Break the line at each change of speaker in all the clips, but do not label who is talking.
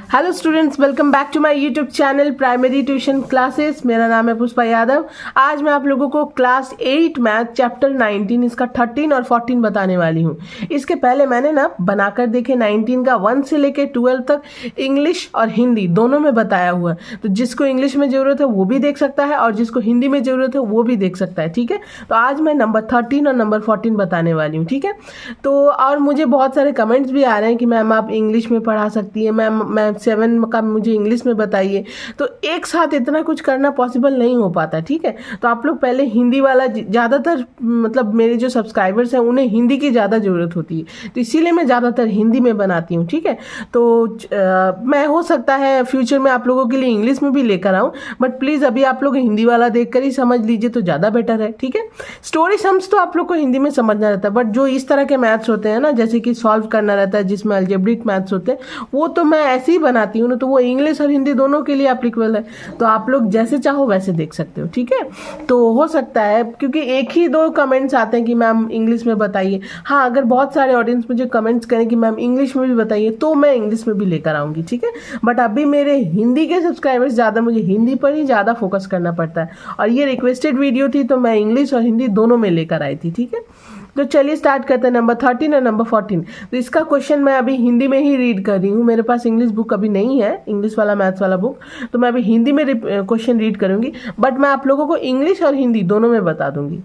Hello students, welcome back to my YouTube channel primary tuition classes. मेरा नाम है पुष्पा यादव। आज मैं आप लोगों को क्लास 8 मैथ चैप्टर 19 इसका 13 और 14 बताने वाली हूँ। इसके पहले मैंने ना बनाकर देखे 19 का 1 से लेके 12 तक इंग्लिश और हिंदी दोनों में बताया हुआ है। तो जिसको इंग्लिश में ज़रूरत है वो भी देख सकता है और जिसको हिंदी में ज़रूरत है वो भी देख सकता है। ठीक है, तो आज मैं नंबर 13 और नंबर 14 बताने वाली हूँ। ठीक है, तो और मुझे बहुत सारे कमेंट्स भी आ रहे हैं कि मैम आप इंग्लिश में पढ़ा सकती है, मैम 7 का मुझे इंग्लिश में बताइए। तो एक साथ इतना कुछ करना पॉसिबल नहीं हो पाता। ठीक है, तो आप लोग पहले हिंदी वाला, ज़्यादातर मतलब मेरे जो सब्सक्राइबर्स हैं उन्हें हिंदी की ज़्यादा ज़रूरत होती है, तो इसीलिए मैं ज़्यादातर हिंदी में बनाती हूँ। ठीक है, तो मैं हो सकता है फ्यूचर में आप लोगों के लिए इंग्लिश में भी लेकर आऊँ, बट प्लीज़ अभी आप लोग हिंदी वाला देख कर ही समझ लीजिए तो ज़्यादा बेटर है। ठीक है, स्टोरी सम्स तो आप लोग को हिंदी में समझना रहता है, बट जो इस तरह के मैथ्स होते हैं ना, जैसे कि सॉल्व करना रहता है जिसमें अलजेब्रिक मैथ्स होते हैं, वो तो मैं ऐसे ही बनाती हूँ ना, तो वो इंग्लिश और हिंदी दोनों के लिए एप्लीकेबल है। तो आप लोग जैसे चाहो वैसे देख सकते हो। ठीक है, तो हो सकता है क्योंकि एक ही दो कमेंट्स आते हैं कि मैम इंग्लिश में बताइए। हाँ, अगर बहुत सारे ऑडियंस मुझे कमेंट्स करें कि मैम इंग्लिश में भी बताइए तो मैं इंग्लिश में भी लेकर आऊँगी। ठीक है, बट अभी मेरे हिंदी के सब्सक्राइबर्स ज़्यादा, मुझे हिंदी पर ही ज़्यादा फोकस करना पड़ता है और ये रिक्वेस्टेड वीडियो थी तो मैं इंग्लिश और हिंदी दोनों में लेकर आई थी। ठीक है, तो चलिए स्टार्ट करते हैं नंबर 13 और नंबर 14। तो इसका क्वेश्चन मैं अभी हिंदी में ही रीड कर रही हूँ, मेरे पास इंग्लिश बुक अभी नहीं है, इंग्लिश वाला मैथ्स वाला बुक, तो मैं अभी हिंदी में क्वेश्चन रीड करूँगी, बट मैं आप लोगों को इंग्लिश और हिंदी दोनों में बता दूंगी।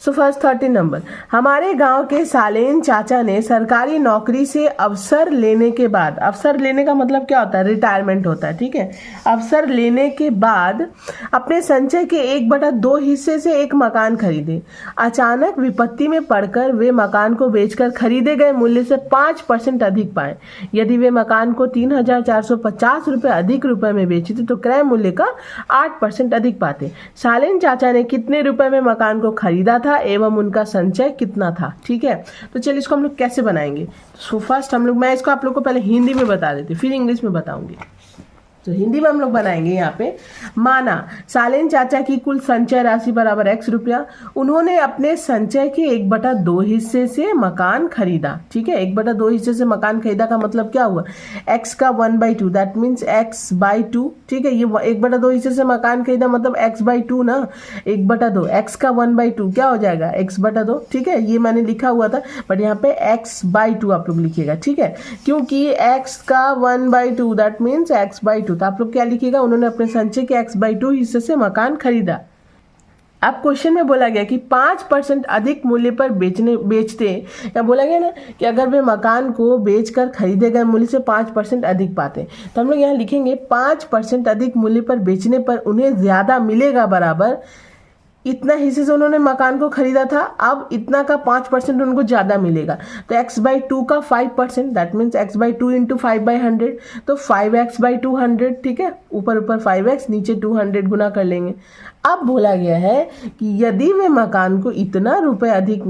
सो फर्स्ट 13 नंबर, हमारे गांव के सालेन चाचा ने सरकारी नौकरी से अवसर लेने के बाद, अवसर लेने का मतलब क्या होता है, रिटायरमेंट होता है। ठीक है, अवसर लेने के बाद अपने संचय के 1/2 हिस्से से एक मकान खरीदे। अचानक विपत्ति में पड़कर वे मकान को बेचकर खरीदे गए मूल्य से 5% अधिक पाए। यदि वे मकान को 3,450 रुपये अधिक रुपए में बेचते तो क्रय मूल्य का 8% अधिक पाते। सालेन चाचा ने कितने रुपए में मकान को खरीदा था एवं उनका संचय कितना था। ठीक है, तो चलिए इसको हम लोग कैसे बनाएंगे। सो फर्स्ट हम लोग, मैं इसको आप लोग को पहले हिंदी में बता देती हूँ, फिर इंग्लिश में बताऊंगी। तो हिंदी में हम लोग बनाएंगे यहाँ पे, माना सालेन चाचा की कुल संचय राशि बराबर x रुपया। उन्होंने अपने संचय के 1/2 हिस्से से मकान खरीदा। ठीक है, 1/2 हिस्से से मकान खरीदा का मतलब क्या हुआ, x का 1/2, दैट मीन्स x/2। ठीक है, ये 1/2 हिस्से से मकान खरीदा मतलब x/2 ना, 1/2 x का 1/2 क्या हो जाएगा, x/2। ठीक है, ये मैंने लिखा हुआ था बट यहाँ पे x/2 आप लोग लिखिएगा। ठीक है, क्योंकि x का 1/2 दैट मीन्स x/2, तो आप लोग क्या लिखिएगा, उन्होंने अपने संचय के x/2 हिस्से से मकान खरीदा। अब क्वेश्चन में बोला गया कि 5% अधिक मूल्य पर बेचते, या बोला गया ना कि अगर वे मकान को बेचकर खरीदे गए मूल्य से 5% अधिक पाते, तो हम लोग यहाँ लिखेंगे 5% अधिक मूल्य पर बेचने पर उन्हें ज्यादा मिलेगा बराबर इतना हिस्से से उन्होंने मकान को खरीदा था, अब इतना का 5% उनको ज़्यादा मिलेगा। तो x/2 का 5%, दैट मीन्स x/2 इंटू 5/100, तो 5x/200। ठीक है, ऊपर ऊपर 5x नीचे 200 गुना कर लेंगे। अब बोला गया है कि यदि वे मकान को इतना रुपए अधिक,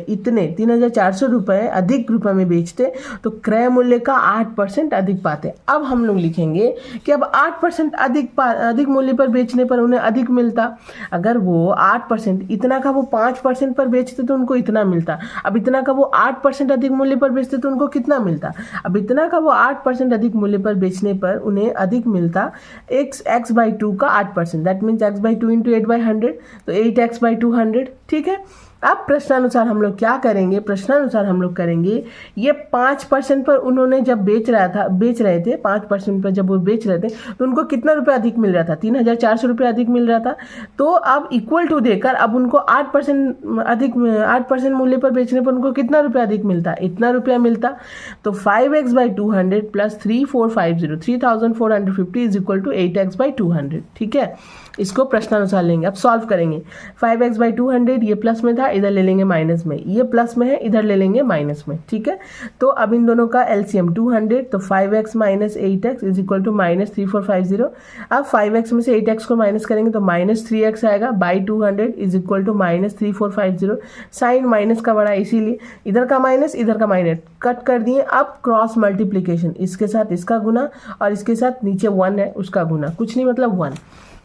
इतने 3,400 रुपये अधिक रुपए में बेचते तो क्रय मूल्य का 8% अधिक पाते। अब हम लोग लिखेंगे कि अब 8% अधिक मूल्य पर बेचने पर उन्हें अधिक मिलता। अगर वो 8%, इतना का वो 5% पर बेचते तो उनको इतना मिलता। अब इतना का वो 8% अधिक मूल्य पर बेचते तो उनको कितना मिलता, अब इतना का वो 8% अधिक मूल्य पर बेचने पर उन्हें अधिक मिलता x/2 का 8%, दैट मीन्स x/2 इंटू 8/100, तो 8x/200। ठीक है, अब प्रश्नानुसार हम लोग क्या करेंगे, प्रश्नानुसार हम लोग करेंगे ये 5% पर उन्होंने जब बेच रहे थे 5% पर जब वो बेच रहे थे तो उनको कितना रुपये अधिक मिल रहा था, 3,400 रुपये अधिक मिल रहा था। तो अब इक्वल टू देकर अब उनको 8% मूल्य पर बेचने पर उनको कितना रुपया अधिक मिलता, इतना रुपया मिलता। तो 5x/200 plus 3450, 3450 is equal to 8x/200। ठीक है, इसको प्रश्नानुसार लेंगे। अब सॉल्व करेंगे, 5x/200 ये प्लस में था, इधर ले लेंगे माइनस में, ये प्लस में है इधर ले लेंगे माइनस में। ठीक है, तो अब इन दोनों का एलसीएम 200, तो 5x minus 8x is equal to -3450। अब 5x में से 8x को माइनस करेंगे तो -3x आएगा, by 200 is equal to -3450। Sign minus का बड़ा, इसीलिए इधर का माइनस इधर का माइनस कट कर दिए। अब क्रॉस मल्टीप्लीकेशन, इसके साथ इसका गुना और इसके साथ नीचे 1 है उसका गुना, कुछ नहीं मतलब 1।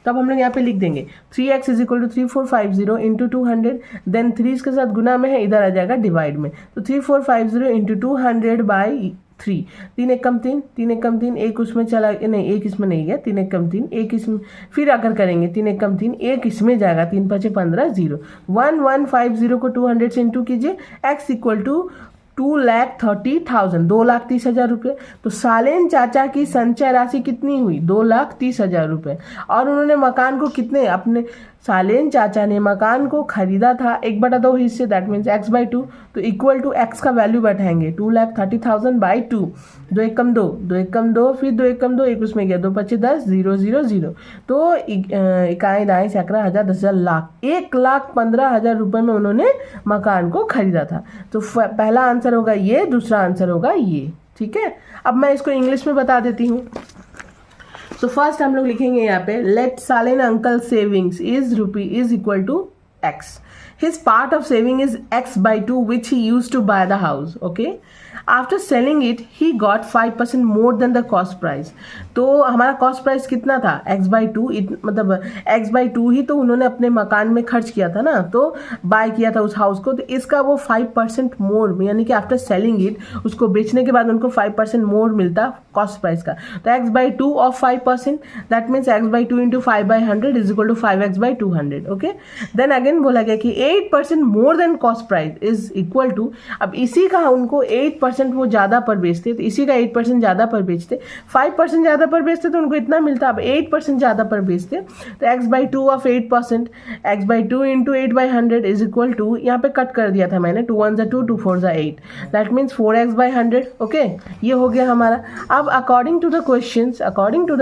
तब हम लोग यहाँ पे लिख देंगे 3x is equal to 3450 into 200, then 3 इसके साथ गुना में है, इधर आ जाएगा डिवाइड में, तो 3450 इंटू 200 बाई 3, 3 एक कम 3, 3 एक कम 3, एक उसमें चला नहीं, एक इसमें नहीं गया, 3 एक कम 3, एक इसमें, फिर अगर करेंगे 3 एक कम 3, एक इसमें जाएगा, 3 5 15 0, 1150 को 200 से इंटू कीजिए, x इक्वल टू 2,30,000, 2,30,000 रुपये। तो सालेन चाचा की संचय राशि कितनी हुई? 2,30,000 रुपये। और उन्होंने मकान को कितने, अपने सालेन चाचा ने मकान को खरीदा था 1/2 हिस्से, दैट मीन्स x/2, तो इक्वल टू x का वैल्यू बैठाएंगे 2,30,000/2, 2 एक कम 2, 2 एक कम 2, फिर 2 एक कम 2, एक उसमें गया, 2 5 10, 0 0 0, तो इकाई दाएं सैकड़ा हजार 10,000 लाख, 1,15,000 रुपये में उन्होंने मकान को खरीदा था। तो पहला आंसर होगा ये, दूसरा आंसर होगा ये। ठीक है, अब मैं इसको इंग्लिश में बता देती हूँ। तो फर्स्ट हम लोग लिखेंगे यहाँ पे, लेट सालेन uncle savings is equal to x. His part of saving is x/2 which he used to buy the house. Okay. After selling it, he got 5% more than the cost price. तो हमारा cost price कितना था? x/2, मतलब x/2 ही तो उन्होंने अपने मकान में खर्च किया था ना, तो बाय किया था उस हाउस को, तो इसका वो 5% मोर, यानी कि आफ्टर सेलिंग इट, उसको बेचने के बाद उनको 5% मोर मिलता कॉस्ट प्राइस का। तो x/2 of 5%, that means x/2 into 5/100 is equal to 5x/200। Okay, then again बोला गया कि 8% more than cost price is equal to, अब इसी का उनको 8% वो ज़्यादा पर बेचते, तो इसी का 8% ज़्यादा पर बेचते, 5% ज़्यादा पर बेचते तो उनको इतना मिलता, अब 8% ज़्यादा पर बेचते, तो x/2 of 8%, x/2 into 8/100 is equal to, यहाँ पे कट कर दिया था मैंने, 2 1 2, 2 4 8, दैट मीन्स 4x/100। ओके, ये हो गया हमारा। अब अकॉर्डिंग टू द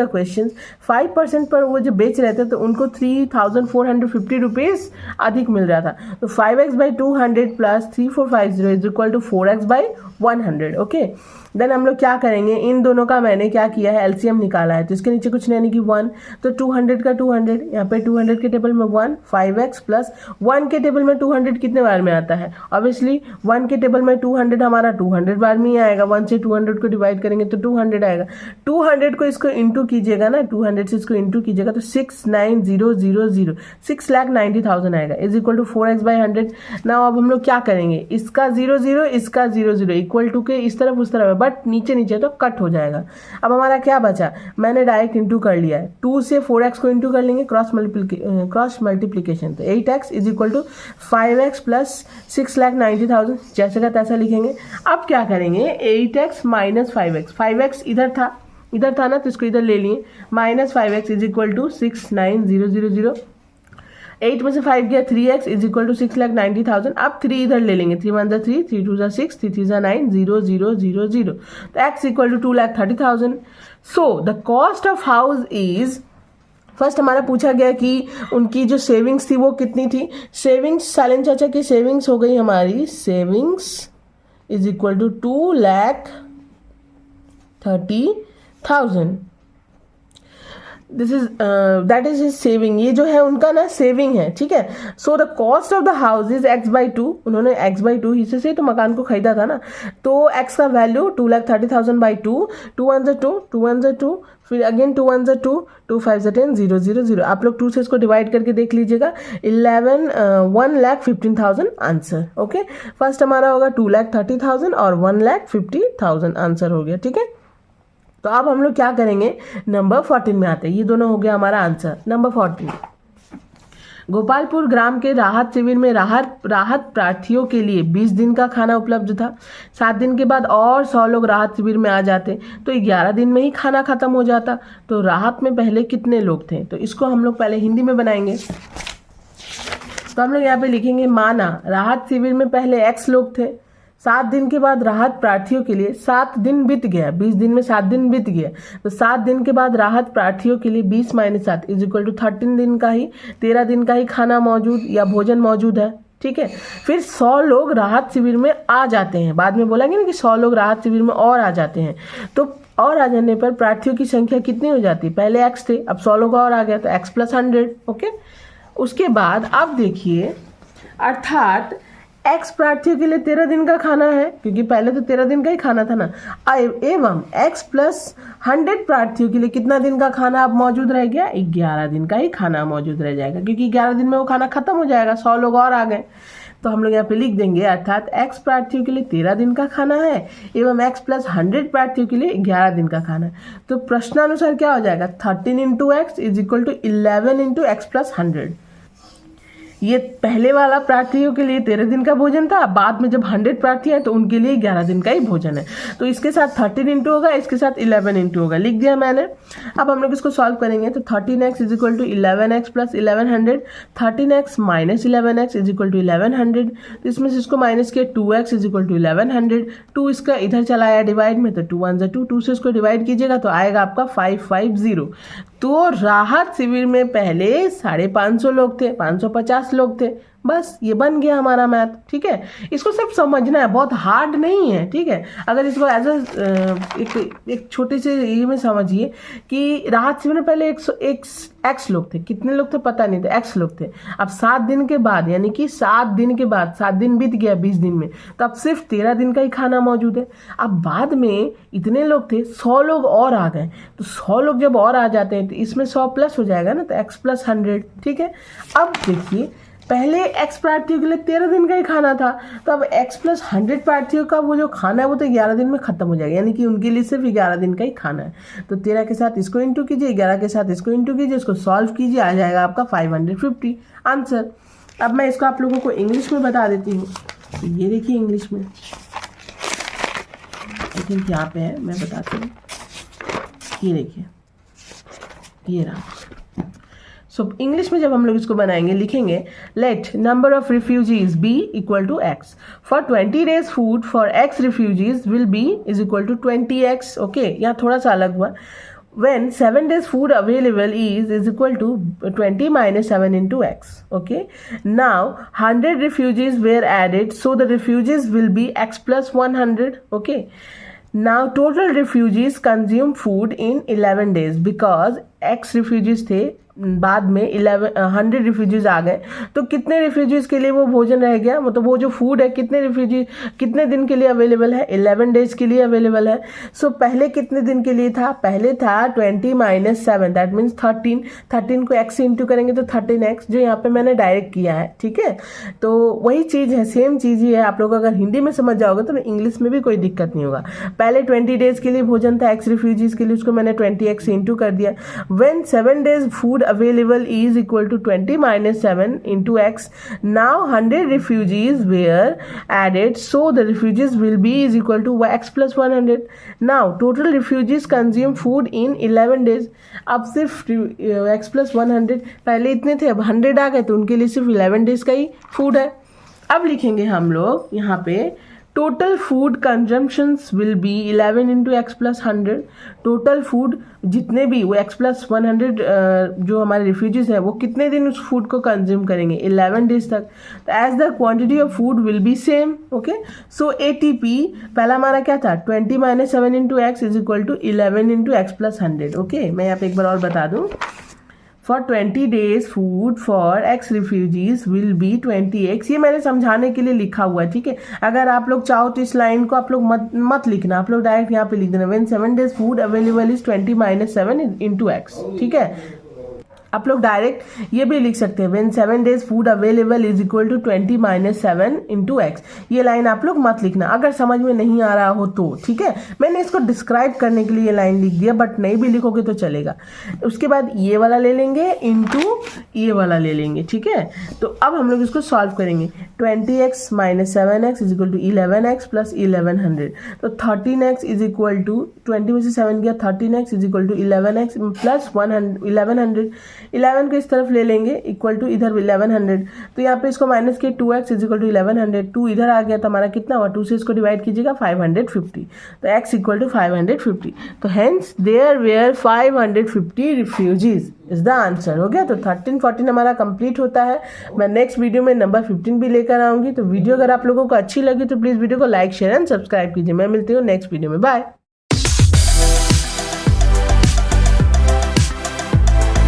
क्वेश्चंस 5% पर वो जो बेच रहे थे तो उनको 3,450 रुपीज़ अधिक मिल रहा था, तो 5x/200 plus 3450 is equal to 4x/100। Okay, then हम लोग क्या करेंगे, इन दोनों का मैंने क्या किया है, एलसीएम निकाला है, तो इसके नीचे कुछ नहीं, यानी कि 1, तो 200 का 200, यहाँ पे 200 के टेबल में 1, 5x प्लस 1 के टेबल में 200 कितने बार में आता है? ऑब्वियसली 1 के टेबल में 200 हमारा 200 बार में ही आएगा, 1 से 200 को डिवाइड करेंगे तो 200 आएगा, 200 को इसको इंटू कीजिएगा ना, 200 से इसको इंटू कीजिएगा तो 69000, 6,90,000 आएगा, इज इक्वल टू 4x/100। ना अब हम लोग क्या करेंगे, इसका 0 0, इसका 0 0, इक्वल टू के इस तरफ उस तरफ, बट नीचे नीचे तो कट हो जाएगा। अब हमारा क्या बचा, मैंने डायरेक्ट इंटू कर लिया है, 2 से 4x को इंटू कर लेंगे, क्रॉस मल्टीप्लीकेशन, तो 8x is equal to 5x plus 6,90,000, जैसे का तैसा लिखेंगे। अब क्या करेंगे, 8x माइनस 5x, 5x इधर था ना, तो इसको इधर ले लिए, minus 5x is equal to 6,90,000, 8 में से 5 गया, 3x इज इक्वल टू 6,90,000। अब 3 इधर ले लेंगे, 3 1 3, 3 2 6, 3 3 9, 0 0 0 0, तो x equal to 2,30,000। So the cost of house is, first हमारा पूछा गया कि उनकी जो सेविंग्स थी वो कितनी थी। सेविंग्स, सालेन चाचा की सेविंग्स हो गई हमारी, savings is equal to 2,30,000। That is his saving, ये जो है उनका ना सेविंग है। ठीक है, so the cost of the house is x/2, उन्होंने x/2 हिस्से से तो मकान को खरीदा था ना, तो x का वैल्यू 2,30,000/2, 2 1 2, 2 1 2, फिर अगेन 2 1 2, 2 5 10, 0 0 0, आप लोग 2 से इसको डिवाइड करके देख लीजिएगा, 1,15,000 आंसर। ओके, फर्स्ट हमारा होगा 2,30,000 और 1,50,000 आंसर हो गया। ठीक है, तो अब हम लोग क्या करेंगे, नंबर 14 में आते हैं, ये दोनों हो गया हमारा आंसर। नंबर 14, गोपालपुर ग्राम के राहत शिविर में राहत प्रार्थियों के लिए 20 दिन का खाना उपलब्ध था। 7 दिन के बाद और 100 लोग राहत शिविर में आ जाते तो 11 दिन में ही खाना खत्म हो जाता, तो राहत में पहले कितने लोग थे? तो इसको हम लोग पहले हिंदी में बनाएंगे। तो हम लोग यहाँ पे लिखेंगे, माना राहत शिविर में पहले x लोग थे, 7 दिन के बाद राहत प्रार्थियों के लिए 7 दिन बीत गया, 20 दिन में 7 दिन बीत गया, तो 7 दिन के बाद राहत प्रार्थियों के लिए 20 - 7 इज इक्वल टू 13 दिन का ही 13 दिन का ही खाना मौजूद या भोजन मौजूद है। ठीक है, फिर 100 लोग राहत शिविर में आ जाते हैं, बाद में बोलेंगे ना कि 100 लोग राहत शिविर में और आ जाते हैं, तो और आ जाने पर प्रार्थियों की संख्या कितनी हो जाती है, पहले x थे, अब 100 लोग और आ गया तो x + 100। ओके, उसके बाद अब देखिए, अर्थात x प्रार्थियों के लिए 13 दिन का खाना है, क्योंकि पहले तो 13 दिन का ही खाना था ना, एवं x + 100 प्रार्थियों के लिए कितना दिन का खाना अब मौजूद रह गया, 11 दिन का ही खाना मौजूद रह जाएगा, क्योंकि 11 दिन में वो खाना खत्म हो जाएगा, 100 लोग और आ गए। तो हम लोग यहाँ पे लिख देंगे अर्थात x प्रार्थियों के लिए 13 दिन का खाना है एवं x + 100 प्रार्थियों के लिए 11 दिन का खाना है। तो प्रश्नानुसार क्या हो जाएगा 13 × x = 11 × x + 100। ये पहले वाला प्रार्थियों के लिए 13 दिन का भोजन था, बाद में जब 100 प्रार्थी हैं तो उनके लिए 11 दिन का ही भोजन है। तो इसके साथ 13 इंटू होगा, इसके साथ 11 इंटू होगा, लिख दिया मैंने। अब हम लोग इसको सॉल्व करेंगे तो 13x = 11x + 1100, 13x - 11x = 1100। तो इसमें से इसको माइनस किया 2x = 1100, 2 इसका इधर चला आया डिवाइड में, तो 2 1 2, 2 से इसको डिवाइड कीजिएगा तो आएगा आपका 550। तो राहत शिविर में पहले 550 लोग थे, 550 लोग थे, बस ये बन गया हमारा मैथ। ठीक है, इसको सिर्फ समझना है, बहुत हार्ड नहीं है। ठीक है, अगर इसको एज एक छोटे से ये में समझिए कि राहत शिविर में पहले 100 लोग थे, कितने लोग थे पता नहीं थे, x लोग थे। अब 7 दिन के बाद, यानी कि 7 दिन के बाद, 7 दिन बीत गया 20 दिन में, तो अब सिर्फ 13 दिन का ही खाना मौजूद है। अब बाद में इतने लोग थे, 100 लोग और आ गए, तो 100 लोग जब और आ जाते हैं तो इसमें 100 प्लस हो जाएगा ना, तो x + 100। ठीक है, अब देखिए पहले x प्रार्थियों के लिए 13 दिन का ही खाना था, तो अब x + 100 प्रार्थियों का वो जो खाना है वो तो 11 दिन में खत्म हो जाएगा, यानी कि उनके लिए सिर्फ 11 दिन का ही खाना है। तो 13 के साथ इसको इंटू कीजिए, 11 के साथ इसको इंटू कीजिए, इसको सॉल्व कीजिए, आ जाएगा आपका 550 आंसर। अब मैं इसको आप लोगों को इंग्लिश में बता देती हूँ। तो ये देखिए इंग्लिश में, आई थिंक यहाँ पे है, मैं बताती हूँ। ये देखिए, ये रहा। सो इंग्लिश में जब हम लोग इसको बनाएंगे, लिखेंगे let number of refugees be = x for 20 days food for x refugees will be = 20x। Okay, यहाँ थोड़ा सा अलग हुआ। when 7 days food available is equal to 20 - 7 × x. Okay, now 100 refugees were added, so the refugees will be x + 100. Okay, now total refugees consume food in 11 days because x refugees थे, बाद में 100 refugees आ गए, तो कितने refugees के लिए वो भोजन रह गया, मतलब वो जो फूड है कितने दिन के लिए अवेलेबल है, 11 डेज के लिए अवेलेबल है। सो पहले कितने दिन के लिए था, पहले था 20 - 7, दैट मीन्स 13 को x से इंटू करेंगे तो 13x, जो यहाँ पे मैंने डायरेक्ट किया है। ठीक है, तो वही चीज़ है, सेम चीज़ ही है। आप लोग अगर हिंदी में समझ जाओगे तो इंग्लिश में भी कोई दिक्कत नहीं होगा। पहले 20 डेज के लिए भोजन था x रिफ्यूजीज के लिए, उसको मैंने 20x से इंटू कर दिया। When 7 days food available is equal to 20 - 7 × x. Now 100 refugees were added, so the refugees will be is equal to x + 100. Now total refugees consume food in 11 days. अब सिर्फ x + 100, पहले इतने थे अब 100 आ गए, तो उनके लिए सिर्फ 11 डेज का ही फूड है। अब लिखेंगे हम लोग यहाँ पे total food consumptions will be 11 × x + 100। Total food जितने भी वो x + 100 जो हमारे रिफ्यूजीज हैं वो कितने दिन उस फूड को कंज्यूम करेंगे, 11 डेज तक। तो as the quantity of food will be same. Okay, so ATP पहला हमारा क्या था, 20 - 7 × x = 11 × x + 100। ओके, मैं यहाँ पे एक बार और बता दूँ, for 20 days food for x refugees will B 20x। ये मैंने समझाने के लिए लिखा हुआ है। ठीक है, अगर आप लोग चाहो तो इस लाइन को आप लोग मत लिखना, आप लोग डायरेक्ट यहाँ पे लिख देना, when 7 days food available is 20 - 7 × x। ठीक है, आप लोग डायरेक्ट ये भी लिख सकते हैं, when 7 days food available is equal to 20 - 7 × x। ये लाइन आप लोग मत लिखना अगर समझ में नहीं आ रहा हो तो। ठीक है, मैंने इसको डिस्क्राइब करने के लिए ये लाइन लिख दिया, बट नहीं भी लिखोगे तो चलेगा। उसके बाद ये वाला ले लेंगे इंटू ये वाला ले लेंगे। ठीक है, तो अब हम लोग इसको सॉल्व करेंगे। 20x - 7x = 11x + 1100। तो 13x इज इक्वल टू 20 में से 7 गया, 13x is equal to 11x + 1100। 11 को इस तरफ ले लेंगे, इक्वल टू इधर 1100। तो यहाँ पे इसको माइनस किया, 2x इज इक्वल टू 1100, 2 इधर आ गया तो हमारा कितना हुआ, 2 से इसको डिवाइड कीजिएगा 550। तो x इक्वल टू 550। तो hence there were 550 refugees is the answer. हो गया, तो 13-14 हमारा कंप्लीट होता है। मैं नेक्स्ट वीडियो में नंबर 15 भी लेकर आऊंगी। तो वीडियो अगर आप लोगों को अच्छी लगी तो प्लीज़ वीडियो को लाइक, शेयर एंड सब्सक्राइब कीजिए। मैं मिलती हूँ नेक्स्ट वीडियो में, बाय।